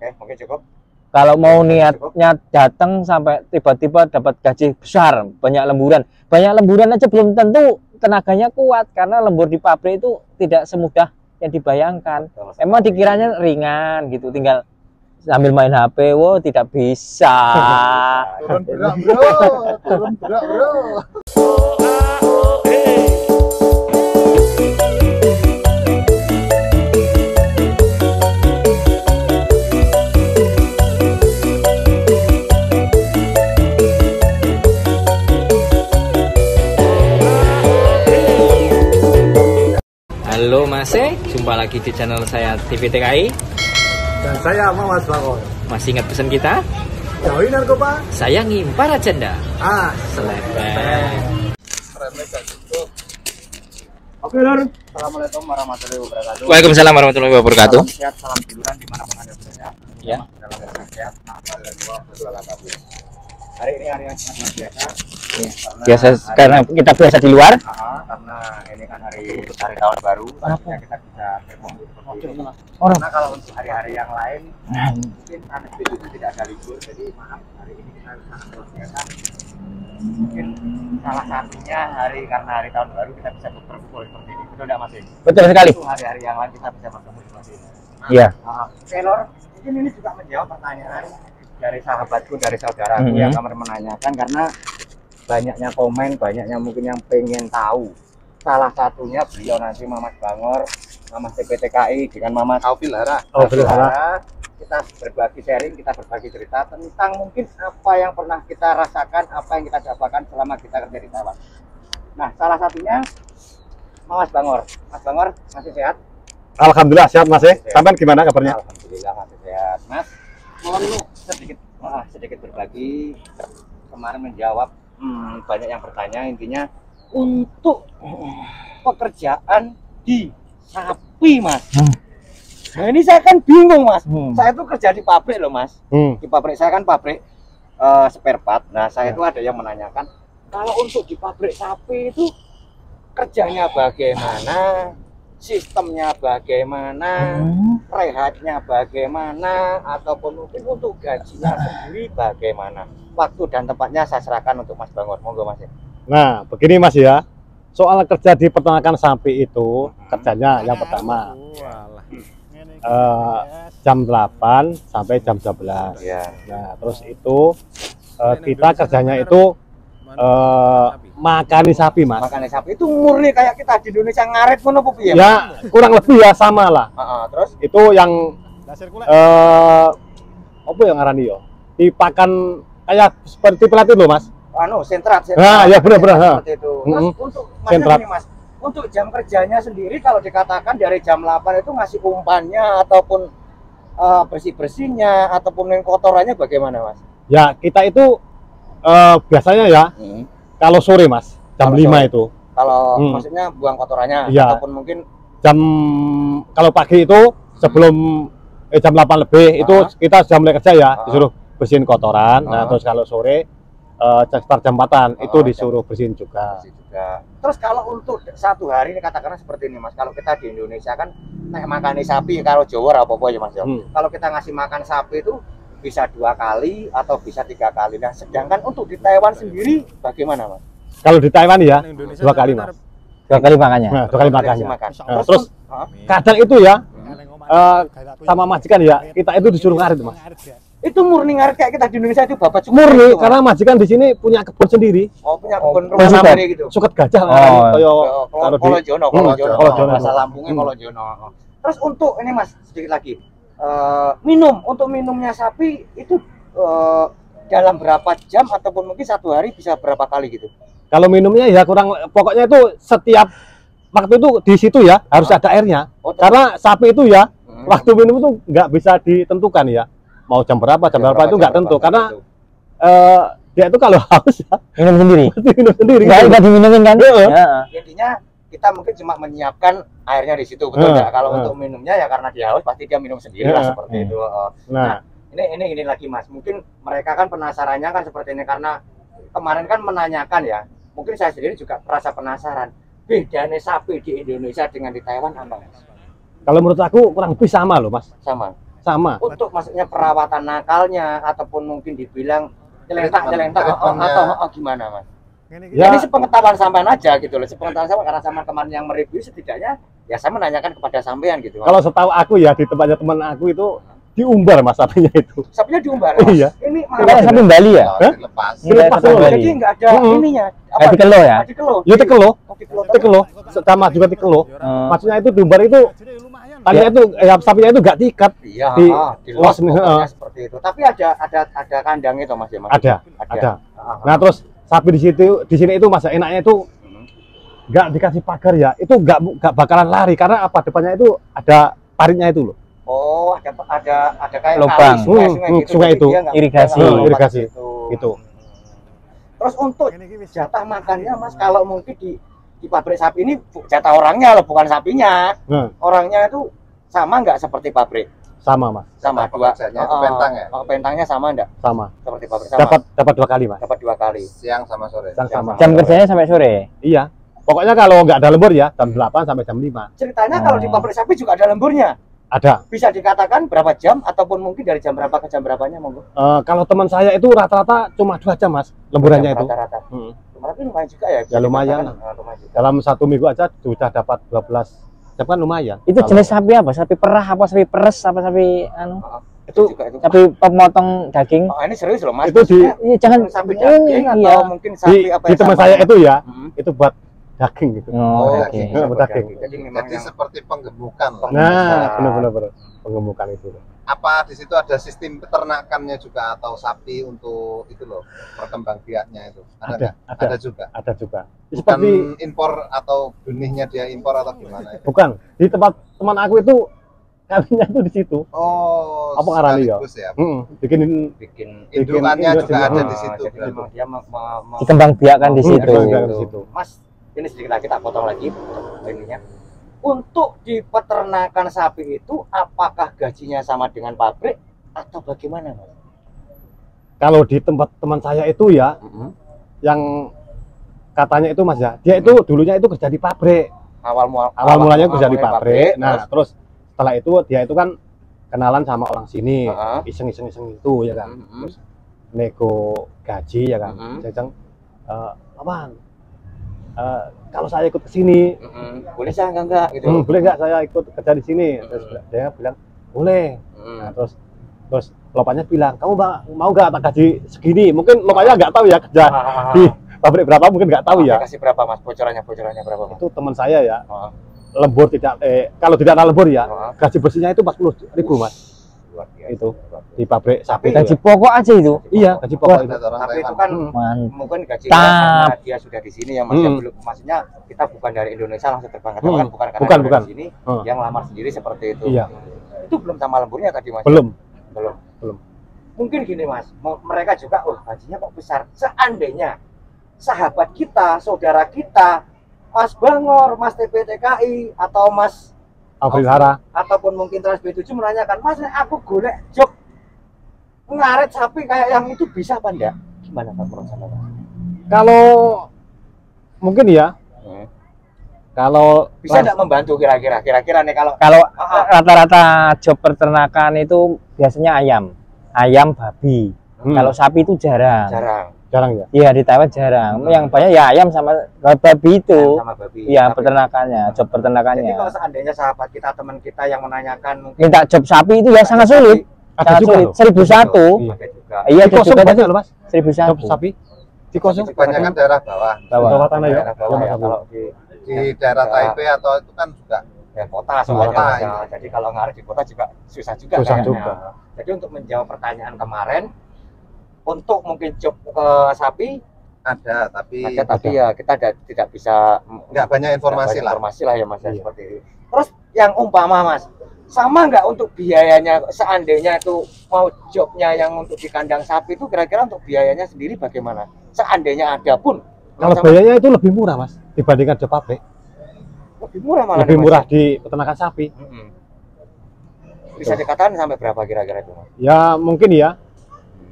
Oke, mungkin cukup. Kalau mau niatnya datang sampai tiba-tiba dapat gaji besar, banyak lemburan aja belum tentu tenaganya kuat, karena lembur di pabrik itu tidak semudah yang dibayangkan. Emang dikiranya ringan gitu, tinggal sambil main HP, wow tidak bisa. Turun berat bro, turun berat bro. Halo Mas, jumpa lagi di channel saya TV TKI. Dan saya Mas Bangor. Masih ingat pesan kita? Jauhi narkoba, Sayangi para janda. Selepeng. Oke, Lur. Assalamualaikum warahmatullahi wabarakatuh. Waalaikumsalam warahmatullahi wabarakatuh. Salam sehat, salam hiburan dimanapun Anda berada. Ya. Dalam keadaan sehat, nakal dan dua hari ini hari yang sangat luar biasa. Biasa karena kita biasa di luar. Karena ini kan hari tahun baru, artinya kita bisa berkumpul seperti ini. Orang. Karena kalau untuk hari-hari yang lain, mungkin karena itu tidak ada libur, jadi maaf hari ini kita sangat luar biasa. Mungkin salah satunya karena hari tahun baru kita bisa berkumpul seperti ini. Betul tidak Mas? Betul sekali. Itu hari-hari yang lain kita bisa berkumpul seperti ini. Iya. Taylor, mungkin ini juga menjawab pertanyaan dari sahabatku, dari saudaraku yang kemarin menanyakan, karena banyaknya komen, banyaknya mungkin yang pengen tahu. Salah satunya beliau nanti Mamas Bangor, Mamas TPTKI dengan Mamas Aufilhara. Kita berbagi sharing, kita berbagi cerita tentang mungkin apa yang pernah kita rasakan, apa yang kita dapatkan selama kita kerja di Taiwan. Nah, salah satunya Mamas Bangor. Mas Bangor masih sehat? Alhamdulillah sehat Mas. Sampai gimana kabarnya? Alhamdulillah masih sehat. Mas, mohon sedikit berbagi. Kemarin menjawab banyak yang bertanya, intinya untuk pekerjaan di sapi Mas. Nah ini saya kan bingung Mas. Saya tuh kerja di pabrik loh Mas. Di pabrik saya kan pabrik spare part. Nah saya itu ada yang menanyakan, kalau untuk di pabrik sapi itu kerjanya bagaimana, sistemnya bagaimana, rehatnya bagaimana, ataupun mungkin untuk gajinya sendiri bagaimana. Waktu dan tempatnya saya serahkan untuk Mas Bangor. Monggo Mas. Nah begini Mas ya, soal kerja di peternakan sapi itu kerjanya yang pertama jam 8 sampai jam 12 ya. Nah terus itu kita kerjanya itu makani sapi Mas. Makani sapi itu murni kayak kita di Indonesia ngaret ngono apa piye? Ya kurang lebih ya sama lah. Terus itu yang apa yang ngarani yo? Dipakan kayak seperti pelatih loh Mas. Sentrat. Nah, ya benar-benar. Seperti itu. Terus untuk sentrat. Ini, Mas, untuk jam kerjanya sendiri kalau dikatakan dari jam 8 itu ngasih umpannya ataupun bersih-bersihnya ataupun kotorannya bagaimana Mas? Ya, kita itu biasanya ya kalau sore Mas, jam 5 itu. Kalau maksudnya buang kotorannya ya. Ataupun mungkin kalau pagi itu sebelum jam 8 lebih itu kita sudah mulai kerja ya, disuruh bersihin kotoran. Nah, terus kalau sore sekitar jam 4-an itu disuruh bersihin juga. Terus kalau untuk satu hari ini katakanlah seperti ini Mas, kalau kita di Indonesia kan makan sapi, kalau Jawa apa-apa ya Mas ya. Kalau kita ngasih makan sapi itu bisa 2 kali atau bisa 3 kali. Nah, sedangkan untuk di Taiwan sendiri bagaimana Mas? Kalau di Taiwan ya 2 kali Mas. 2 kali makannya. Nah, 2 kali makannya. Nah, terus kadang itu ya sama majikan ya, kita itu disuruh ngarit Mas. Itu murni ngarit kayak kita di Indonesia itu Bapak cuma murni karena majikan di sini punya kebun sendiri. Punya kebun rumah sendiri gitu. Suket gajah Kalau Jono. Bahasa Lampungnya kalau Jono. Terus untuk ini Mas sedikit lagi. Untuk minumnya sapi itu dalam berapa jam ataupun mungkin satu hari bisa berapa kali gitu? Kalau minumnya ya pokoknya itu setiap waktu itu di situ ya harus ada airnya. Karena sapi itu ya waktu minum itu nggak bisa ditentukan ya. Mau jam berapa itu nggak tentu karena dia itu kalau haus ya minum sendiri. Minum sendiri. Nggak diminumin kan? Ya. Intinya kita mungkin cuma menyiapkan airnya di situ, betul nggak? Kalau untuk minumnya ya karena dia haus pasti dia minum sendiri lah seperti itu. Nah, ini lagi Mas. Mungkin mereka kan penasarannya kan seperti ini karena kemarin kan menanyakan ya. Mungkin saya sendiri juga merasa penasaran. Bedanya sapi di Indonesia dengan di Taiwan apa Mas? Kalau menurut aku kurang lebih sama loh Mas. Sama. Sama. Untuk maksudnya perawatan nakalnya ataupun mungkin dibilang nyelentak atau gimana mas? Ya, Ini sepengetahuan sampean aja gitu loh, sepengetahuan sampean karena sampean kemarin yang mereview setidaknya ya saya menanyakan kepada sampean gitu. kalau setahu aku ya di tempatnya teman aku itu diumbar mas sapinya itu. Sapinya diumbar. Iya. Ini Kayak sapi Bali ya? Hah? Dilepas. Dilepas Sapi dulu. Bali. Jadi nggak ada ininya. Tikelo ya? Tikelo. Ya tikelo, Tikelo. tikelo, sama juga tikelo. Maksudnya itu diumbar itu tadinya itu sapinya itu nggak diikat. Iya, Di los nih, pokoknya seperti itu. Tapi ada kandang itu mas ya mas. ada. Nah terus sapi di sini itu masa enaknya itu nggak dikasih pagar ya, itu nggak bakalan lari karena apa depannya itu ada paritnya itu loh. Oh, ada kayak Lubang. kali, Sungai jadi itu. dia nggak- Irigasi. nggak lompat Irigasi. ke situ. Gitu. Terus untuk jatah makannya mas, kalau mungkin di pabrik sapi ini jatah orangnya loh, bukan sapinya. Nah, Orangnya itu sama nggak seperti pabrik? sama mas, Sama Jatah dua. pekerjaannya itu pentang ya? Pentangnya sama enggak? sama. Seperti pabrik sama. Dapat 2 kali mas. Dapat 2 kali. Siang sama sore. Yang sama. Jam kerjanya sampai sore. Iya. Pokoknya kalau nggak ada lembur ya jam 8 sampai jam 5. Ceritanya kalau di pabrik sapi juga ada lemburnya. Ada. Bisa dikatakan berapa jam ataupun mungkin dari jam berapa ke jam berapanya monggo? Kalau teman saya itu rata-rata cuma 2 jam mas lemburannya itu. Rata-rata. Tapi lumayan juga ya. Ya, lumayan. Lumayan juga. Dalam 1 minggu aja sudah dapat 12 jam kan lumayan. Itu Kalau- jenis sapi apa? Sapi perah apa sapi peres apa sapi anu? Itu juga itu. Sapi pemotong daging. Oh, ini serius loh mas. Itu di- Maksudnya Iya, jangan sapi daging iya. atau mungkin sapi apa di yang teman sama? saya itu ya, Hmm. itu buat daging gitu. Oh, oke. daging. Buat daging. Jadi memang Jadi yang seperti penggemukan. Nah, benar-benar pengemukan itu. Apa di situ ada sistem peternakannya juga atau sapi untuk itu loh perkembangbiaknya itu? Ada nggak? Ada. Ada juga. Ada juga. Bukan Seperti impor atau benihnya dia impor atau gimana? bukan di tempat teman aku itu kawinnya itu di situ. Oh, Apa ngarani ya? sekaligus ya. Bikinin bikin Indukannya Bikin- juga ada Ah, di situ. jadi berarti. memang dia Dikembangbiakan di situ. dikembangbiakan di situ. Mas, ini sedikit lagi tak potong lagi ininya. Untuk di peternakan sapi itu apakah gajinya sama dengan pabrik atau bagaimana, Mas? Kalau di tempat teman saya itu ya, yang katanya itu mas ya, dia itu dulunya itu kerja di pabrik. Awal Mulanya kerja di mulai pabrik. Nah, terus setelah itu dia itu kan kenalan sama orang sini, Heeh. iseng-iseng itu ya kan. Terus nego gaji ya kan. Jajang apaan? Kalau saya ikut ke sini, boleh saya enggak gitu. boleh nggak saya ikut kerja di sini? Terus dia bilang boleh. Nah, terus lopannya bilang, kamu mau nggak tak gaji segini? Mungkin lopannya nggak tahu ya kerja di pabrik berapa, mungkin nggak tahu ya. Kasih berapa, Mas? Bocorannya berapa, Mas? Itu teman saya ya, Heeh. lembur kalau tidak ada lembur ya, Heeh. gaji bersihnya itu 40.000 mas. Luar biasa. Itu di pabrik sapi. Tapi Gaji pokok aja itu. Iya, gaji pokok itu. Ada orang Tapi itu Taiwan. kan Mantap. mungkin gaji Tap. karena dia sudah di sini ya Mas. Ya, Hmm. belum, maksudnya kita bukan dari Indonesia langsung terbang ke Hmm. Taiwan, bukan karena Bukan, kita bukan. di sini Hmm. yang lamar sendiri seperti itu. Iya. Itu belum sama lemburnya tadi Mas. Belum. Belum. Mungkin gini Mas, mereka juga gajinya kok besar. Seandainya sahabat kita, saudara kita, Mas Bangor, Mas TPTKI atau Mas Afril Hara. ataupun mungkin Trans B7 menanyakan, Mas aku golek job ngaret sapi kayak yang itu bisa apa enggak? Gimana Pak menurut Anda, Mas? Kalau mungkin ya, kalau Bisa enggak membantu kira-kira nih kalau Kalau Ah, rata-rata job peternakan itu biasanya ayam, babi. Kalau sapi itu jarang. jarang ya. Iya, di Taiwan jarang. Yang banyak ya ayam sama babi itu. sama babi. Iya, Tapi- peternakannya, job Jadi peternakannya. kalau seandainya sahabat kita, teman kita yang menanyakan mungkin Minta job sapi itu ya sangat sulit. Ada Sangat juga sulit. loh. 1001. Iya. ada juga. Iya, Di ada kosong juga banyak loh mas. Job 1001. sapi. Di kosong. Kebanyakan daerah bawah. Bawah. Bawah tanah ya. Daerah bawah ya, kalau Di daerah Taipei atau itu kan juga ya kota soalnya Kota, Mas, iya. ya. Jadi kalau ngaret di kota juga susah juga Susah kayaknya. juga. Jadi untuk menjawab pertanyaan kemarin, untuk mungkin job sapi ada, tapi ada, tapi ya kita tidak bisa nggak banyak informasi lah. informasi lah ya Mas ya, Iya. seperti itu. Terus yang umpama Mas, sama nggak untuk biayanya seandainya itu mau jobnya yang untuk di kandang sapi itu kira-kira untuk biayanya sendiri bagaimana? Seandainya ada pun Kalau sama- biayanya itu lebih murah mas dibandingkan job pabrik. lebih murah malah Lebih nih, Mas, murah ya? di peternakan sapi. Bisa dikatakan sampai berapa kira-kira itu Mas? Ya mungkin ya.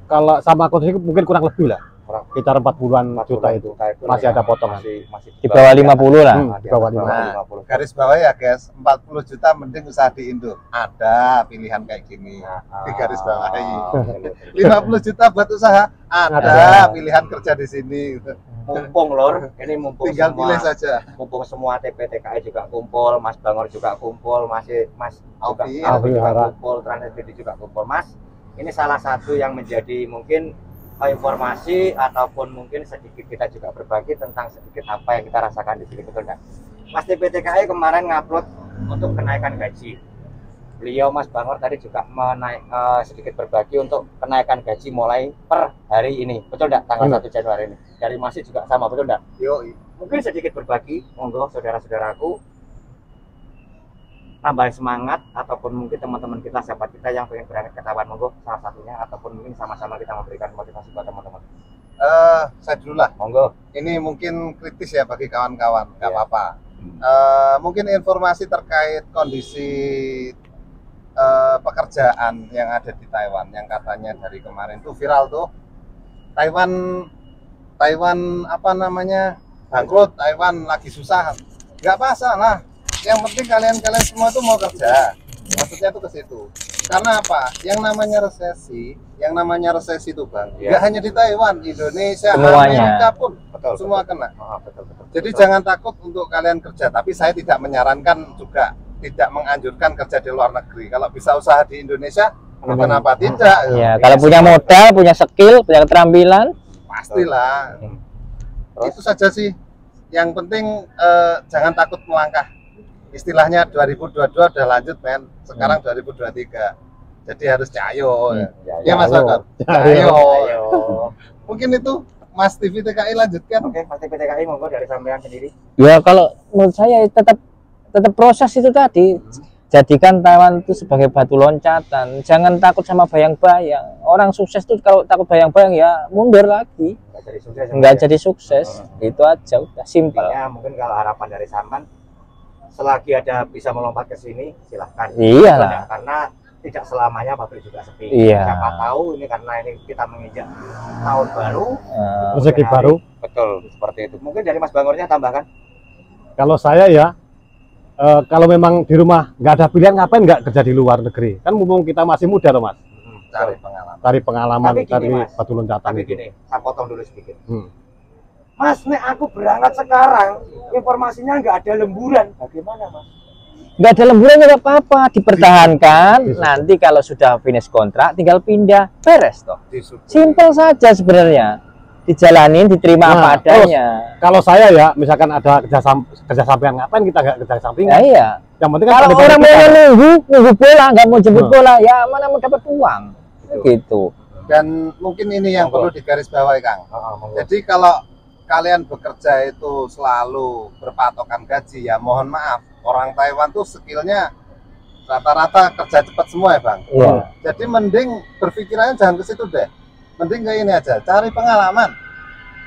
Kalau sama konsumsi mungkin kurang lebih lah. sekitar 40-an juta itu. Masih ada potongan. Masih Di bawah 50 lah. Di bawah 50. Nah, garis bawah ya guys, 40 juta mending usaha di Indo. Ada pilihan kayak gini. Di garis bawahi. 50 juta buat usaha, ada pilihan kerja di sini. Mumpung lor, ini mumpung Tinggal semua, pilih saja. mumpung semua TPTKI juga kumpul, Mas Bangor juga kumpul, Mas juga Alfi Hara kumpul, Transmedia juga kumpul. Mas, ini salah satu yang menjadi mungkin informasi ataupun mungkin sedikit kita juga berbagi tentang sedikit apa yang kita rasakan di sini, betul nggak? Mas TPTKI kemarin ngupload untuk kenaikan gaji. Beliau Mas Bangor tadi juga sedikit berbagi untuk kenaikan gaji mulai per hari ini, betul nggak? Tanggal 1 Januari ini. Dari Masih juga sama, betul nggak? Yoi. Mungkin sedikit berbagi, monggo saudara-saudaraku tambah semangat, ataupun mungkin teman-teman kita, sahabat kita yang pengen berangkat ke Taiwan, monggo salah satunya, ataupun mungkin sama-sama kita memberikan motivasi buat teman-teman. Saya dulu lah. Monggo. Ini mungkin kritis ya bagi kawan-kawan, nggak Iya. apa-apa. Mungkin informasi terkait kondisi pekerjaan yang ada di Taiwan, yang katanya dari kemarin tuh viral tuh, Taiwan apa namanya, bangkrut, Taiwan lagi susah. Nggak masalah, yang penting kalian semua tuh mau kerja, maksudnya tuh ke situ. Karena apa? Yang namanya resesi itu bang, Ya. nggak hanya di Taiwan, Indonesia, Semuanya. Amerika pun Betul, semua betul. kena. Betul. Jadi jangan takut untuk kalian kerja, tapi saya tidak menyarankan juga, tidak menganjurkan kerja di luar negeri. Kalau bisa usaha di Indonesia, kenapa tidak? Iya, kalau punya modal, punya skill, punya keterampilan, Pastilah. Terus? Itu saja sih. Yang penting jangan takut melangkah. Istilahnya 2022 udah lanjut men, sekarang 2023. Jadi harus cayo. Ya Mas cayo. Bakar. Cayo. Ayo. Mungkin itu Mas TV TKI lanjutkan. Oke, Mas TPTKI monggo dari sampean sendiri. ya kalau menurut saya tetap proses itu tadi. Jadikan Taiwan itu sebagai batu loncatan. Jangan takut sama bayang-bayang. Orang sukses tuh kalau takut bayang-bayang ya mundur lagi. Nggak jadi sukses. Nggak jadi sukses. Itu aja, udah simpel. Intinya mungkin kalau harapan dari sampean, selagi ada bisa melompat ke sini, silahkan. Iyalah. Karena tidak selamanya pabrik juga sepi. Iya. Siapa tahu ini karena ini kita menginjak tahun baru, rezeki baru. betul seperti itu. Mungkin dari Mas Bangornya tambahkan. Kalau saya ya, kalau memang di rumah nggak ada pilihan, ngapain nggak kerja di luar negeri? Kan mumpung kita masih muda loh mas, Cari pengalaman. cari pengalaman, Tapi gini, cari Mas. batu loncatan Tapi itu. gini, saya potong dulu sedikit. Mas, nek aku berangkat sekarang, informasinya nggak ada lemburan. Bagaimana, Mas? Nggak ada lemburan nggak apa-apa, dipertahankan. Nanti kalau sudah finish kontrak, tinggal pindah, beres toh. Simpel saja sebenarnya. Dijalanin, diterima Nah, apa adanya. Kalau saya ya, misalkan ada kerja sampingan, ngapain kita nggak kerja sampingan? Ya iya. Yang penting kan Kalau ada orang benefit mau nunggu bola, nggak mau jemput Hmm. bola, ya mana mau dapat uang. Gitu. Dan mungkin ini yang perlu digarisbawahi Kang. Monggo. Jadi kalau kalian bekerja itu selalu berpatokan gaji, ya mohon maaf, orang Taiwan tuh skillnya rata-rata kerja cepat semua ya bang. Iya. Jadi mending berpikirannya jangan ke situ deh. Mending kayak ini aja, cari pengalaman.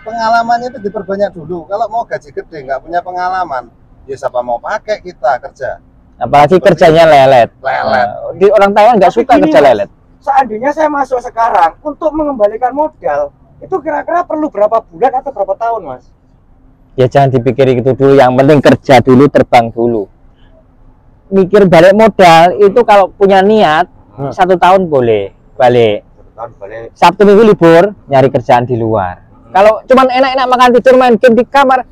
Pengalamannya itu diperbanyak dulu. Kalau mau gaji gede nggak punya pengalaman, ya siapa mau pakai kita kerja. Apalagi kerjanya lelet. Lelet. Di orang Taiwan nggak Tapi suka gini, kerja Mas. lelet. Seandainya saya masuk sekarang untuk mengembalikan modal, itu kira-kira perlu berapa bulan atau berapa tahun, Mas? Ya jangan dipikirin itu dulu, yang penting kerja dulu, terbang dulu. Mikir balik modal itu kalau punya niat 1 tahun boleh balik. Tahun balik. Sabtu Minggu libur, nyari kerjaan di luar. Kalau cuman enak-enak makan tidur main game di kamar,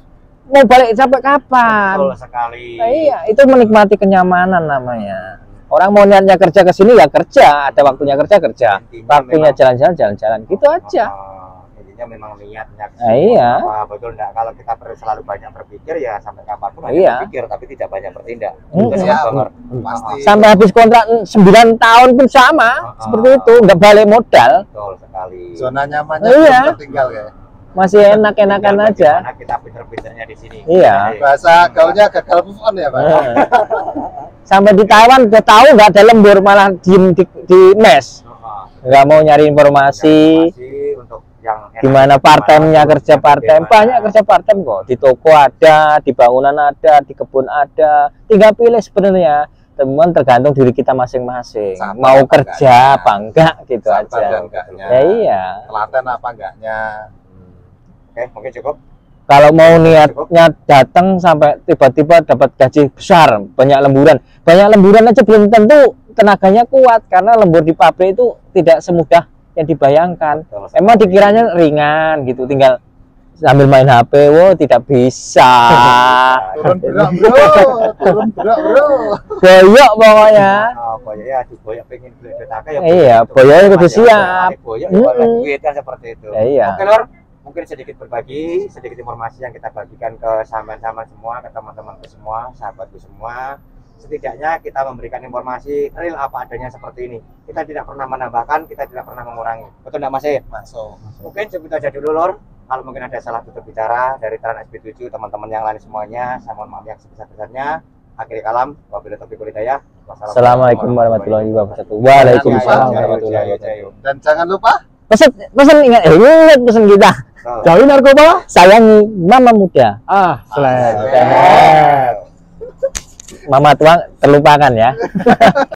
mau balik sampai kapan? Betul sekali. Nah, iya, itu menikmati kenyamanan namanya. Orang mau niatnya kerja ke sini ya kerja, ada waktunya kerja. Intinya Waktunya memang- jalan-jalan, gitu aja. Intinya memang niatnya. Nah, iya. Betul enggak? Kalau kita selalu banyak berpikir ya sampai kapanpun hanya Iya. berpikir tapi tidak banyak bertindak. Mm-mm. Itu sih, Mas Bangor. Pasti. Sampai habis kontrak 9 tahun pun sama, seperti itu, nggak balik modal, Betul sekali. Zona nyamannya Iya. belum tertinggal ya. masih enak-enakan Tinggal aja. bagaimana kita pinter-pinternya di sini. Iya. Bahasa gaulnya gagal move on ya Pak. Sampai di Taiwan udah tahu nggak ada lembur, malah diem di mes, nggak mau nyari informasi. Untuk yang enak, Gimana part time-nya, kerja part time, bagaimana. banyak kerja part time kok. Di toko ada, di bangunan ada, di kebun ada. Tinggal pilih sebenarnya. Temuan tergantung diri kita masing-masing. Sabar Mau apa kerja enggaknya. apa enggak gitu Sabar aja. dan enggaknya. Ya iya. Telaten apa enggaknya. Oke, mungkin cukup. Kalau mau niatnya datang sampai tiba-tiba dapat gaji besar, banyak lemburan aja belum tentu tenaganya kuat, karena lembur di pabrik itu tidak semudah yang dibayangkan. Betul. Emang dikiranya ringan gitu, tinggal sambil main HP, wow tidak bisa. Turun berat bro, turun berat bro. Boyok pokoknya. Oh, boyok ya, boyok pengen beli petaka ya. Iya, boyok kudu siap. Boyok ya, warna duit kan seperti itu. Iya. Oke lor, mungkin sedikit berbagi, sedikit informasi yang kita bagikan ke sahabat-sahabat semua, ke teman-temanku semua, sahabatku semua. Setidaknya kita memberikan informasi real apa adanya seperti ini. Kita tidak pernah menambahkan, kita tidak pernah mengurangi. Betul nggak Mas? Masuk. Mungkin segitu aja dulu lor. Kalau mungkin ada salah tutur bicara dari Trans SB7, teman-teman yang lain semuanya, saya mohon maaf yang sebesar-besarnya. Akhiri kalam, wabillahi taufiq wal hidayah. Assalamualaikum warahmatullahi wabarakatuh. Waalaikumsalam warahmatullahi wabarakatuh. Dan jangan lupa Pesan ingat pesan kita. Jauhi narkoba. Sayangi mama muda. Selamat. Mama tua terlupakan ya.